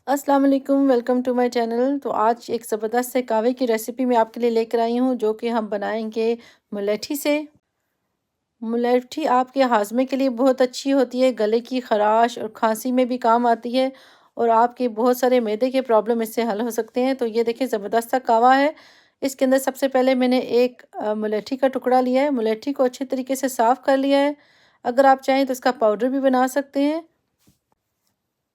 अस्सलाम वालेकुम, welcome to my channel. तो आज एक ज़बरदस्त से कहवे की रेसिपी मैं आपके लिए लेकर आई हूँ, जो कि हम बनाएंगे मुलेठी से। मुलेठी आपके हाजमे के लिए बहुत अच्छी होती है, गले की खराश और खांसी में भी काम आती है और आपके बहुत सारे मैदे के प्रॉब्लम इससे हल हो सकते हैं। तो ये देखिए ज़बरदस्त सा कहवा है। इसके अंदर सबसे पहले मैंने एक मुलेठी का टुकड़ा लिया है। मुलेठी को अच्छे तरीके से साफ़ कर लिया है। अगर आप चाहें तो इसका पाउडर भी बना सकते हैं।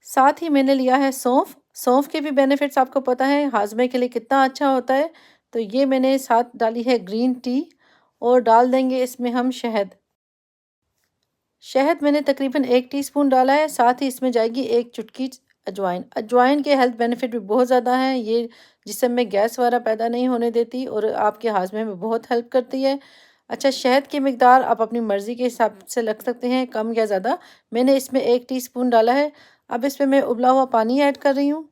साथ ही मैंने लिया है सौंफ। सौंफ के भी बेनिफिट्स आपको पता है हाजमे के लिए कितना अच्छा होता है। तो ये मैंने साथ डाली है ग्रीन टी और डाल देंगे इसमें हम शहद। शहद मैंने तकरीबन 1 टीस्पून डाला है। साथ ही इसमें जाएगी एक चुटकी अजवाइन। अजवाइन के हेल्थ बेनिफिट भी बहुत ज़्यादा हैं। ये जिस्म में गैस वगैरह पैदा नहीं होने देती और आपके हाजमे में बहुत हेल्प करती है। अच्छा, शहद की मिकदार आप अपनी मर्ज़ी के हिसाब से रख सकते हैं, कम या ज़्यादा। मैंने इसमें 1 टीस्पून डाला है। अब इसमें मैं उबला हुआ पानी ऐड कर रही हूँ।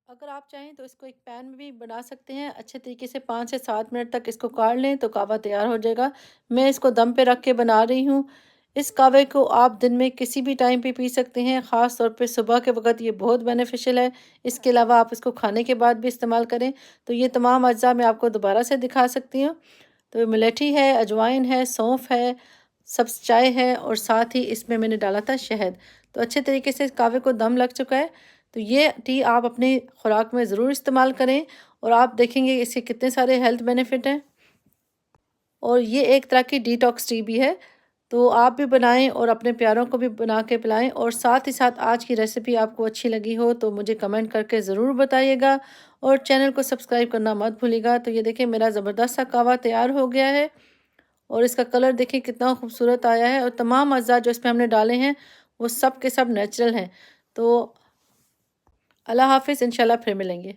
अगर आप चाहें तो इसको एक पैन में भी बना सकते हैं। अच्छे तरीके से 5 से 7 मिनट तक इसको काढ़ लें तो कहवा तैयार हो जाएगा। मैं इसको दम पे रख के बना रही हूँ। इस कहवे को आप दिन में किसी भी टाइम पे पी सकते हैं, ख़ास तौर पे सुबह के वक़्त ये बहुत बेनिफिशियल है। इसके अलावा आप इसको खाने के बाद भी इस्तेमाल करें। तो ये तमाम अज्जा मैं आपको दोबारा से दिखा सकती हूँ। तो मुलेठी है, अजवाइन है, सौंफ है, सब्ज़ चाय है और साथ ही इसमें मैंने डाला था शहद। तो अच्छे तरीके से इस कहवे को दम लग चुका है। तो ये टी आप अपनी खुराक में ज़रूर इस्तेमाल करें और आप देखेंगे इसके कितने सारे हेल्थ बेनिफिट हैं। और ये एक तरह की डिटॉक्स टी भी है। तो आप भी बनाएं और अपने प्यारों को भी बना के पिलाएं। और साथ ही साथ आज की रेसिपी आपको अच्छी लगी हो तो मुझे कमेंट करके ज़रूर बताइएगा और चैनल को सब्सक्राइब करना मत भूलिएगा। तो ये देखिए मेरा ज़बरदस्त सा कहवा तैयार हो गया है और इसका कलर देखिए कितना खूबसूरत आया है और तमाम अज़्ज़ा जो इसमें हमने डाले हैं वो सब के सब नेचुरल हैं। तो अल्लाह हाफ़िज़, इंशाल्लाह फिर मिलेंगे।